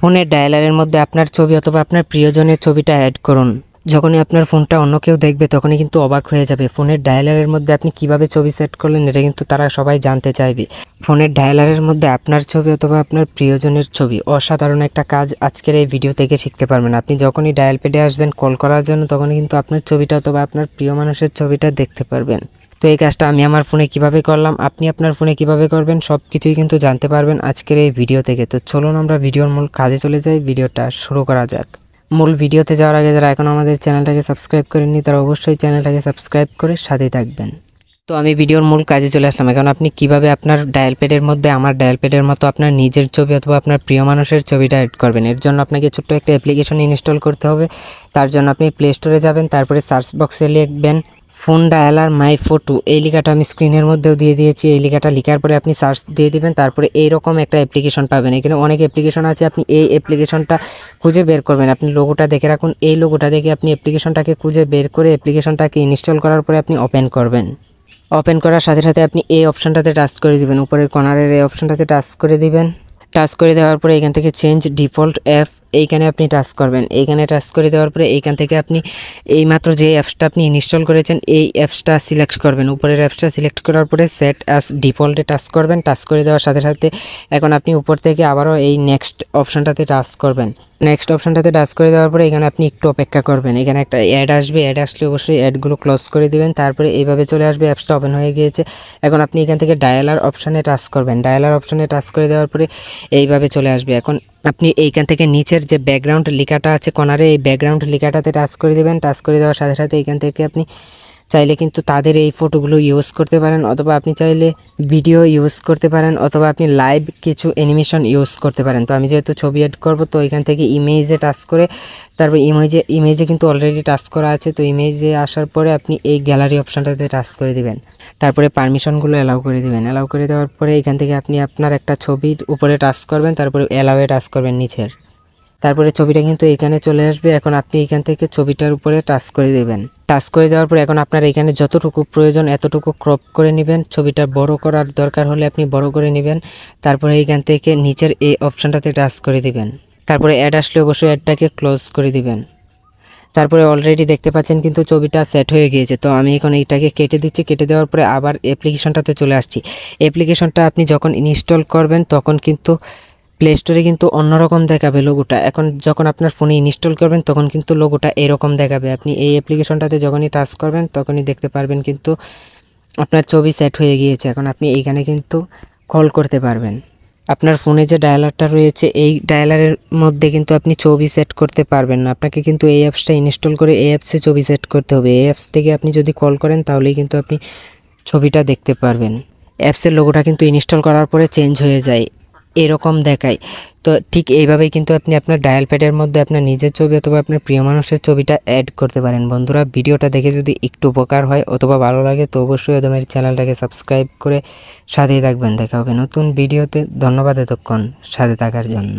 ফোনের ডায়ালারের মধ্যে আপনার ছবি অথবা আপনার প্রিয়জনের ছবিটা অ্যাড করুন। যখনই আপনার ফোনটা অন্য কেউ দেখবে তখনই কিন্তু অবাক হয়ে যাবে ফোনের ডায়ালারের মধ্যে আপনি কিভাবে ছবি সেট করলেন, এটা কিন্তু তারা সবাই জানতে চাইবে। ফোনের ডায়ালারের মধ্যে আপনার ছবি অথবা আপনার প্রিয়জনের ছবি, অসাধারণ একটা কাজ আজকের এই ভিডিও থেকে শিখতে পারবেন। আপনি যখনই ডায়াল প্যাডে আসবেন কল করার জন্য তখনই কিন্তু আপনার ছবিটা অথবা আপনার প্রিয় মানুষের ছবিটা দেখতে পারবেন। তো এই কাজটা আমি আমার ফোনে কিভাবে করলাম, আপনি আপনার ফোনে কিভাবে করবেন, সব কিছুই কিন্তু জানতে পারবেন আজকের এই ভিডিও থেকে। তো চলুন আমরা ভিডিওর মূল কাজে চলে যাই, ভিডিওটা শুরু করা যাক। মূল ভিডিওতে যাওয়ার আগে যারা এখন আমাদের চ্যানেলটাকে সাবস্ক্রাইব করেননি তারা অবশ্যই চ্যানেলটাকে সাবস্ক্রাইব করে সাথেই থাকবেন। তো আমি ভিডিওর মূল কাজে চলে আসলাম। এখন আপনি কিভাবে আপনার ডায়াল প্যাডের মধ্যে আমার ডায়াল প্যাডের মতো আপনার নিজের ছবি অথবা আপনার প্রিয় মানুষের ছবিটা অ্যাড করবেন, এর জন্য আপনাকে ছোট্ট একটা অ্যাপ্লিকেশন ইনস্টল করতে হবে। তার জন্য আপনি প্লে স্টোরে যাবেন, তারপরে সার্চ বক্সে লিখবেন ফোন ডায়ালার মাই ফটো। এই লেখাটা আমি স্ক্রিনের মধ্যেও দিয়ে দিয়েছি। এই লেখাটা লেখার পরে আপনি সার্চ দিয়ে দিবেন, তারপরে এইরকম একটা অ্যাপ্লিকেশন পাবেন। এখানে অনেক অ্যাপ্লিকেশন আছে, আপনি এই অ্যাপ্লিকেশনটা খুঁজে বের করবেন। আপনি লোগোটা দেখে রাখুন, এই লোগোটা দেখে আপনি অ্যাপ্লিকেশনটাকে খুঁজে বের করে অ্যাপ্লিকেশনটাকে ইনস্টল করার পরে আপনি ওপেন করবেন। ওপেন করার সাথে সাথে আপনি এই অপশনটাতে টাচ করে দিবেন, উপরের কর্নারের এই অপশনটাতে টাচ করে দিবেন। টাচ করে দেওয়ার পরে এখান থেকে চেঞ্জ ডিফল্ট অ্যাপ এইখানে আপনি টাচ করবেন। এইখানে টাচ করে দেওয়ার পরে এইখান থেকে আপনি এইমাত্র যে অ্যাপসটা আপনি ইনস্টল করেছেন এই অ্যাপসটা সিলেক্ট করবেন। উপরের অ্যাপসটা সিলেক্ট করার পরে সেট অ্যাজ ডিফল্টে টাচ করবেন। টাচ করে দেওয়ার সাথে সাথে এখন আপনি উপর থেকে আবারও এই নেক্সট অপশনটাতে টাচ করবেন। নেক্সট অপশনটাতে টাচ করে দেওয়ার পরে এখানে আপনি একটু অপেক্ষা করবেন। এখানে একটা অ্যাড আসবে, অ্যাড আসলে অবশ্যই অ্যাডগুলো ক্লোজ করে দিবেন। তারপরে এইভাবে চলে আসবে, অ্যাপসটা ওপেন হয়ে গিয়েছে। এখন আপনি এখান থেকে ডায়ালার অপশানে টাচ করবেন। ডায়ালার অপশানে টাচ করে দেওয়ার পরে এইভাবে চলে আসবে। এখন আপনি এইখান থেকে নিচের যে ব্যাকগ্রাউন্ড লেখাটা আছে কর্নারে, এই ব্যাকগ্রাউন্ড লেখাটাতে টাচ করে দেবেন। টাচ করে দেওয়ার সাথে সাথে এইখান থেকে আপনি চাইলে কিন্তু তাদের এই ফটোগুলো ইউজ করতে পারেন, অথবা আপনি চাইলে ভিডিও ইউজ করতে পারেন, অথবা আপনি লাইভ কিছু অ্যানিমেশন ইউজ করতে পারেন। তো আমি যেহেতু ছবি এড করব, তো এখান থেকে ইমেজে টাচ করে তারপর ইমেজে কিন্তু অলরেডি টাচ করা আছে। তো ইমেজে আসার পরে আপনি এই গ্যালারি অপশানটাতে টাচ করে দিবেন। তারপরে পারমিশনগুলো অ্যালাউ করে দিবেন। অ্যালাউ করে দেওয়ার পরে এখান থেকে আপনি আপনার একটা ছবির উপরে টাচ করবেন, তারপরে অ্যালাউয়ে টাচ করবেন নিচের। তারপরে ছবিটা কিন্তু এখানে চলে আসবে। এখন আপনি এখান থেকে ছবিটার উপরে টাচ করে দেবেন। টাচ করে দেওয়ার পরে এখন আপনার এখানে যতটুকু প্রয়োজন এতটুকু ক্রপ করে নেবেন। ছবিটা বড় করার দরকার হলে আপনি বড় করে নেবেন। তারপরে এইখান থেকে নিচের এই অপশানটাতে টাচ করে দিবেন। তারপরে অ্যাড আসলে অবশ্যই অ্যাডটাকে ক্লোজ করে দিবেন। তারপরে অলরেডি দেখতে পাচ্ছেন কিন্তু ছবিটা সেট হয়ে গিয়েছে। তো আমি এখন এইটাকে কেটে দিচ্ছি। কেটে দেওয়ার পরে আবার অ্যাপ্লিকেশনটাতে চলে আসছি। অ্যাপ্লিকেশনটা আপনি যখন ইনস্টল করবেন তখন কিন্তু প্লে স্টোরে কিন্তু অন্যরকম দেখাবে লোগোটা। এখন যখন আপনার ফোনে ইনস্টল করবেন তখন কিন্তু লোগোটা এরকম দেখাবে। আপনি এই অ্যাপ্লিকেশনটাতে যখনই টাচ করবেন তখনই দেখতে পারবেন কিন্তু আপনার ছবি সেট হয়ে গিয়েছে। এখন আপনি এইখানে কিন্তু কল করতে পারবেন। আপনার ফোনে যে ডায়ালারটা রয়েছে এই ডায়ালারের মধ্যে কিন্তু আপনি ছবি সেট করতে পারবেন না। আপনাকে কিন্তু এই অ্যাপসটা ইনস্টল করে এই অ্যাপসে ছবি সেট করতে হবে। এই অ্যাপস থেকে আপনি যদি কল করেন তাহলেই কিন্তু আপনি ছবিটা দেখতে পারবেন। অ্যাপসের লোগোটা কিন্তু ইনস্টল করার পরে চেঞ্জ হয়ে যায়, এরকম দেখায়। তো ঠিক এইভাবেই কিন্তু আপনি আপনার ডায়াল প্যাডের মধ্যে আপনার নিজের ছবি অথবা আপনার প্রিয় মানুষের ছবিটা অ্যাড করতে পারেন। বন্ধুরা, ভিডিওটা দেখে যদি একটু উপকার হয় অথবা ভালো লাগে তো অবশ্যই আমার চ্যানেলটাকে সাবস্ক্রাইব করে সাথেই থাকবেন। দেখা হবে নতুন ভিডিওতে। ধন্যবাদ এতক্ষণ সাথে থাকার জন্য।